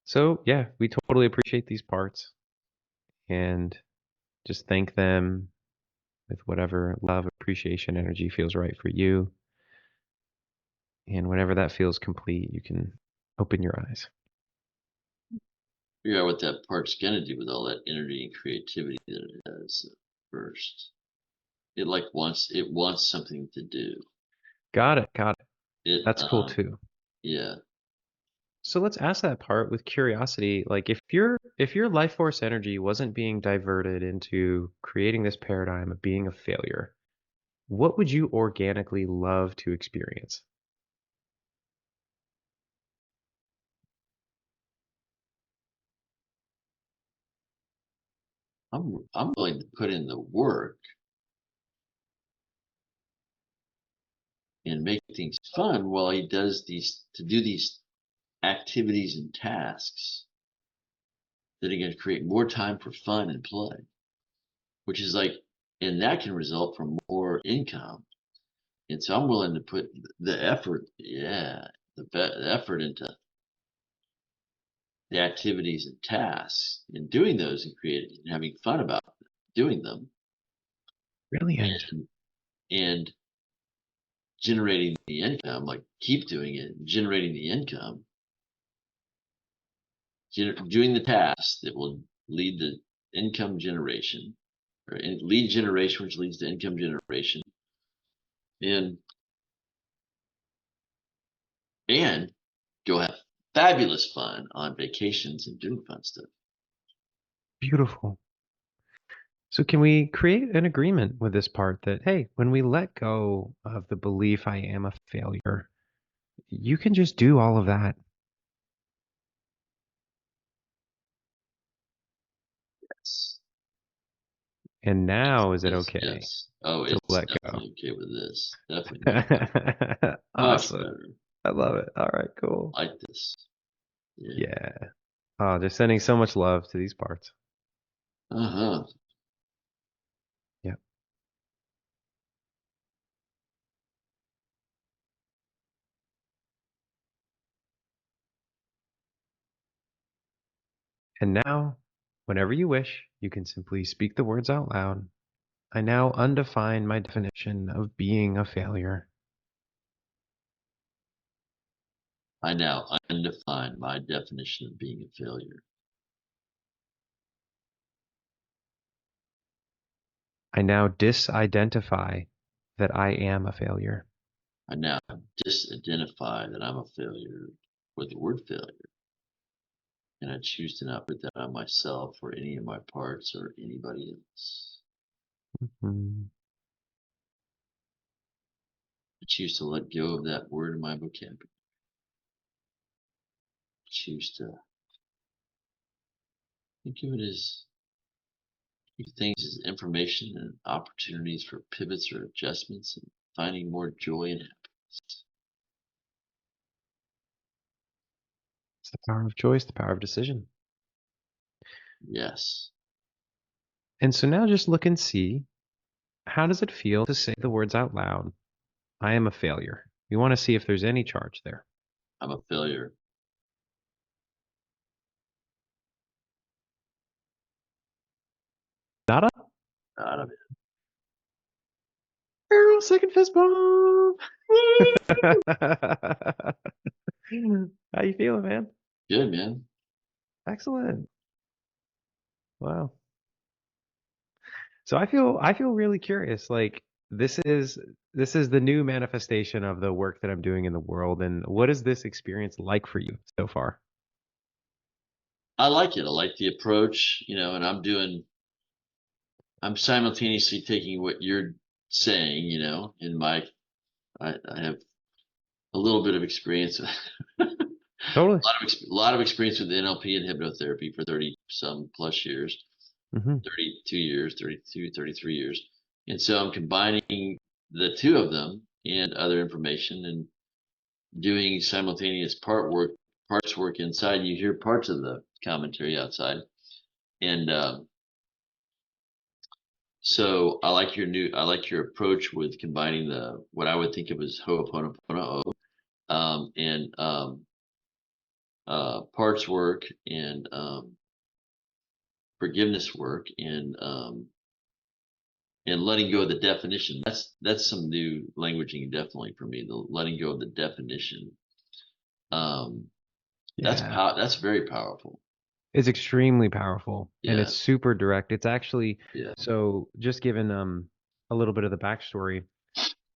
So, yeah, we totally appreciate these parts and just thank them with whatever love, appreciation, energy feels right for you. And whenever that feels complete, you can open your eyes. Figure out what that part's gonna do with all that energy and creativity that it has first. It wants something to do. Got it. It That's cool too. yeah. So let's ask that part with curiosity. Like if your life force energy wasn't being diverted into creating this paradigm of being a failure, what would you organically love to experience? I'm willing to put in the work and make things fun while he does these activities and tasks that are going to create more time for fun and play, which is like, and that can result from more income. And so I'm willing to put the effort, yeah, the effort into the activities and tasks and doing those and creating and having fun about doing them Brilliant. and generating the income, like keep doing it, generating the income, doing the tasks that will lead to income generation or lead generation, which leads to income generation, and and go have fabulous fun on vacations and doing fun stuff. Beautiful. So can we create an agreement with this part that, hey, when we let go of the belief I am a failure, you can just do all of that. Yes. And now is it Yes, okay yes. Oh, to it's let go? definitely okay with this. Definitely much Awesome. better. I love it. All right, cool. Like this. Yeah. Yeah. Oh, just sending so much love to these parts. Uh-huh. Yeah. And now, whenever you wish, you can simply speak the words out loud. I now undefine my definition of being a failure. I now undefine my definition of being a failure. I now disidentify that I am a failure. I now disidentify that I'm a failure with the word failure. And I choose to not put that on myself or any of my parts or anybody else. Mhm. I choose to let go of that word in my vocabulary. I choose to think of it as things as information and opportunities for pivots or adjustments and finding more joy and happiness. It's the power of choice, the power of decision. Yes, And so now just look and see, how does it feel to say the words out loud? I am a failure. We want to see if there's any charge there. I'm a failure. Not a Out of it. girl, second fist bump. How you feeling, man? Good, man. Excellent. Wow. So I feel really curious. Like this is the new manifestation of the work that I'm doing in the world. And what is this experience like for you so far? I like it. I like the approach, and I'm simultaneously taking what you're saying, in I have a little bit of experience, a Totally. lot of experience with NLP and hypnotherapy for 30 some plus years, Hmm. 32 years, 32, 33 years. And so I'm combining the two of them and other information and doing simultaneous parts work inside. You hear parts of the commentary outside. And so I like your approach with combining what I would think of as Ho'oponopono, and parts work and forgiveness work and letting go of the definition. That's some new languaging definitely for me. The letting go of the definition. Um, Yeah. that's very powerful. It's extremely powerful and Yeah, it's super direct. It's actually yeah. so just given a little bit of the backstory,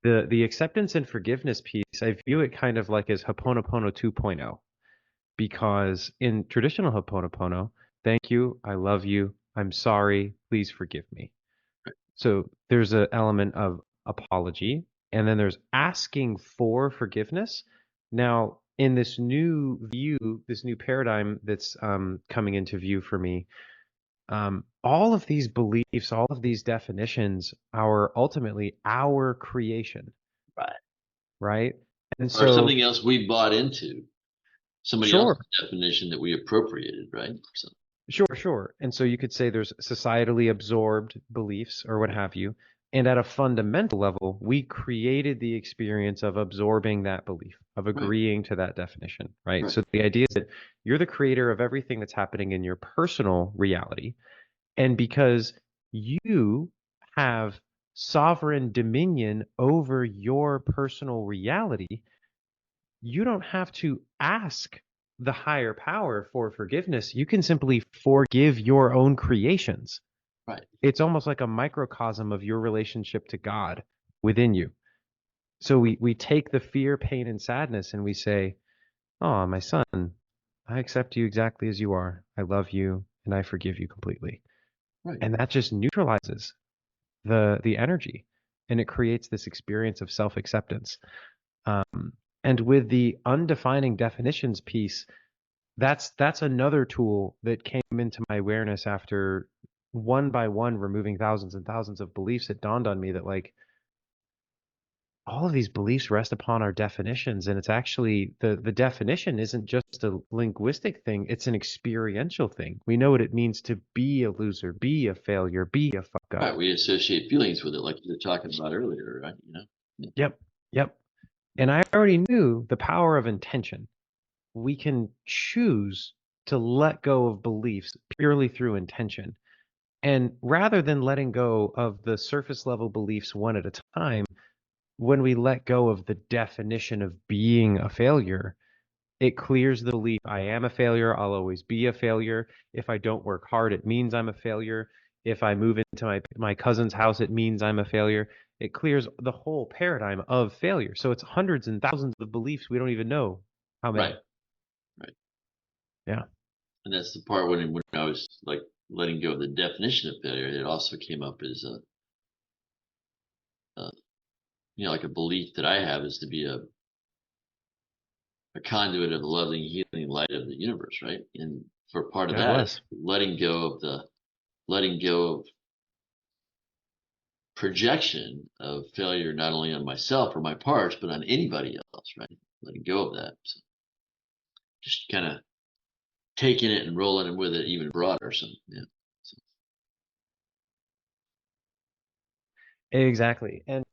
the acceptance and forgiveness piece, I view it kind of like as Ho'oponopono 2.0. because in traditional Ho'oponopono, thank you, I love you, I'm sorry, please forgive me. So there's an element of apology, and then there's asking for forgiveness. Now, in this new view, this new paradigm that's coming into view for me, all of these beliefs, all of these definitions are ultimately our creation, Right. right? And Or so, something else we bought into, somebody sure, else's definition that we appropriated, right? So, sure. And so you could say there's societally absorbed beliefs or what have you. And at a fundamental level, we created the experience of absorbing that belief, of right, agreeing to that definition, right? right, So the idea is that you're the creator of everything that's happening in your personal reality. And because you have sovereign dominion over your personal reality, you don't have to ask the higher power for forgiveness. You can simply forgive your own creations. right, It's almost like a microcosm of your relationship to God within you. So we take the fear, pain, and sadness and we say, oh, my son, I accept you exactly as you are. I love you and I forgive you completely. right. And that just neutralizes the energy and it creates this experience of self-acceptance. And with the undefining definitions piece, that's another tool that came into my awareness after one by one removing thousands and thousands of beliefs. It dawned on me that like all of these beliefs rest upon our definitions, and it's actually the definition isn't just a linguistic thing, it's an experiential thing. We know what it means to be a loser, be a failure, be a fuck up. Right. We associate feelings with it, like you were talking about earlier, right? You know? Yeah. Yep. And I already knew the power of intention. We can choose to let go of beliefs purely through intention. And rather than letting go of the surface level beliefs one at a time, when we let go of the definition of being a failure, it clears the belief I am a failure, I'll always be a failure. If I don't work hard, it means I'm a failure. If I move into my cousin's house, it means I'm a failure. It clears the whole paradigm of failure. So it's hundreds and thousands of beliefs we don't even know how many. Right, right. Yeah. And that's the part when I was like letting go of the definition of failure, it also came up as a like a belief that I have is to be a conduit of the loving, healing light of the universe, right? And for part of God that is bless. letting go of projection of failure, not only on myself or my parts, but on anybody else, right? Letting go of that. So just kind of taking it and rolling it with it even broader. So yeah. So, Exactly. And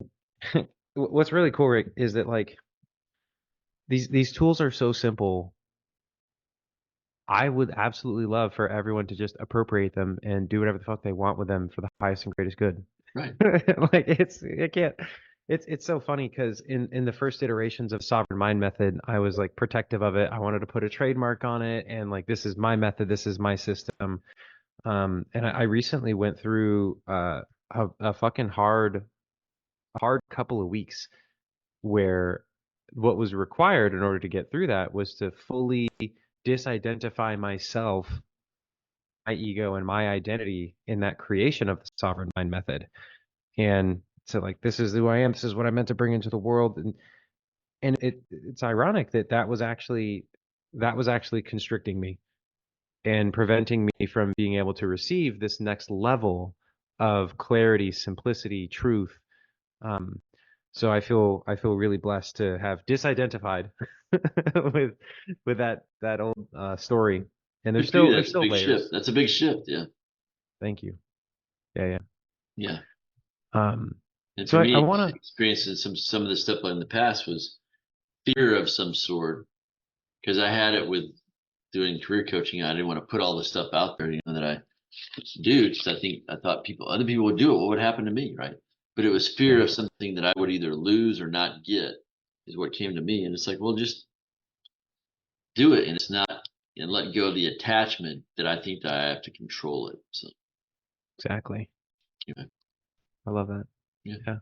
what's really cool, Rick, is that like these tools are so simple. I would absolutely love for everyone to just appropriate them and do whatever the fuck they want with them for the highest and greatest good. right. Like it's so funny because in the first iterations of sovereign mind method, I was like protective of it. I wanted to put a trademark on it and like this is my method, this is my system. And I recently went through a fucking hard couple of weeks where what was required in order to get through that was to fully disidentify myself, my ego, and my identity in that creation of the sovereign mind method. And so, like, this is who I am. This is what I meant to bring into the world. And it's ironic that that was actually constricting me and preventing me from being able to receive this next level of clarity, simplicity, truth. Um, so I feel really blessed to have disidentified with that old story. And there's Good for you. still there's That's a still big shift. layers. That's a big shift. Yeah. Thank you. Yeah. Yeah. Um, And for so I me, want to. experiencing some of the stuff in the past was fear of some sort because I had it with doing career coaching. I didn't want to put all the stuff out there, that I do because I thought other people would do it. What would happen to me, right? But it was fear Yeah. of something that I would either lose or not get is what came to me. And it's like, well, just do it, and it's not, and let go of the attachment that I think that I have to control it. So, Exactly. yeah, I love that. yeah, Yeah.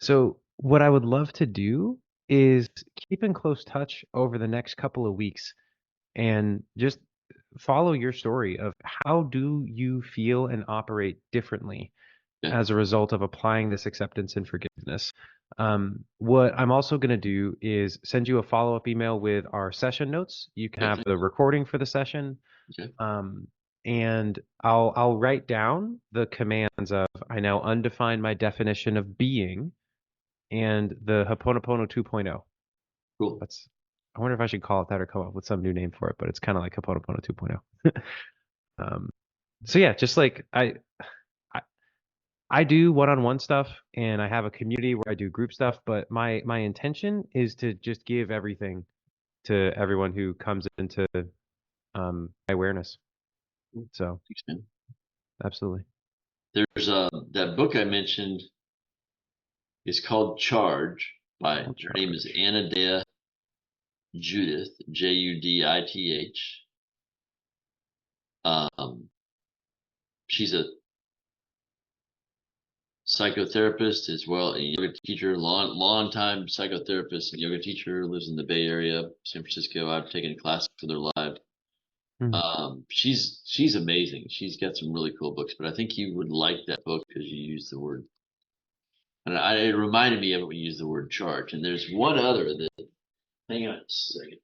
So what I would love to do is keep in close touch over the next couple of weeks and just follow your story of how do you feel and operate differently Yeah. as a result of applying this acceptance and forgiveness. What I'm also going to do is send you a follow-up email with our session notes. You can have the recording for the session. Okay. And I'll write down the commands of I now undefine my definition of being and the Ho'oponopono 2.0. Cool. I wonder if I should call it that or come up with some new name for it, but it's kind of like Ho'oponopono 2.0. So yeah, just like I do one-on-one stuff and I have a community where I do group stuff, but my intention is to just give everything to everyone who comes into my awareness. So Thanks, man. absolutely. There's that book I mentioned is called Charge by her name is Anna Judith, Judith. She's a psychotherapist as well, a yoga teacher, long time psychotherapist and yoga teacher, lives in the Bay Area, San Francisco. I've taken classes with her live. She's amazing. She's got some really cool books, but I think you would like that book because you used the word, and it reminded me of it when you used the word charge. And there's one other that, hang on a second.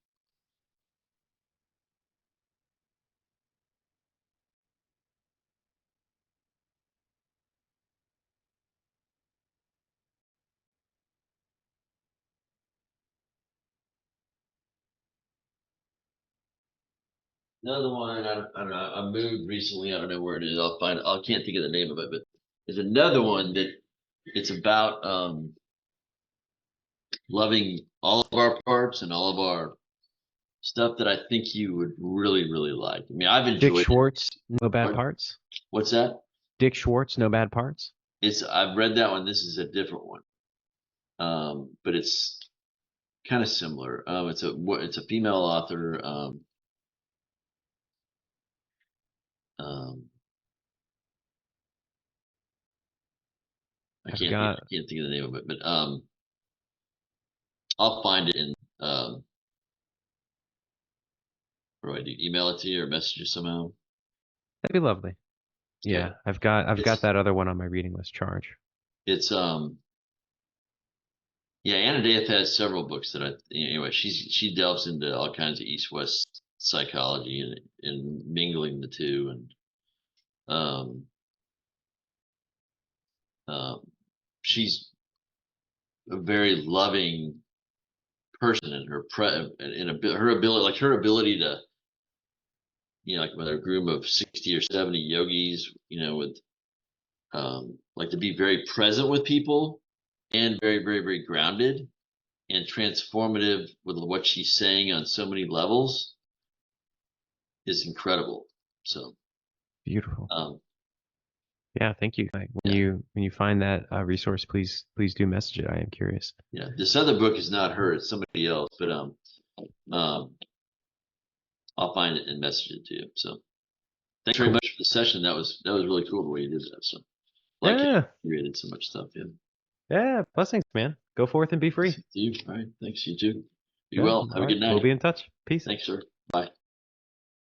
Another one, I don't know. I moved recently. I don't know where it is. I'll find it. I can't think of the name of it, but there's another one that it's about loving all of our parts and all of our stuff that I think you would really, really like. I mean, I've Dick enjoyed Schwartz, No Bad Pardon? Parts. What's that? Dick Schwartz, No Bad Parts. I've read that one. This is a different one. But it's kind of similar. It's a female author. I can't think of the name of it, but I'll find it and what do I do? Email it to you or message you somehow? That'd be lovely. Yeah, Okay. I've got that other one on my reading list, Charge. It's yeah, Anna Death has several books that anyway, she delves into all kinds of East-West psychology and mingling the two, and she's a very loving person in her her ability to, like with a group of 60 or 70 yogis, with like to be very present with people and very, very, very grounded and transformative with what she's saying on so many levels is incredible. So beautiful. Yeah, thank you. When you find that resource, please do message it. I am curious. Yeah, this other book is not her; it's somebody else. But I'll find it and message it to you. So thanks very much for the session. That was really cool the way you did that. So Yeah, you created so much stuff. Yeah. Yeah, blessings, man. Go forth and be free. See you. All right. Thanks. You too. Be Yeah, well. Have a good night. We'll be in touch. Peace. Thanks, sir.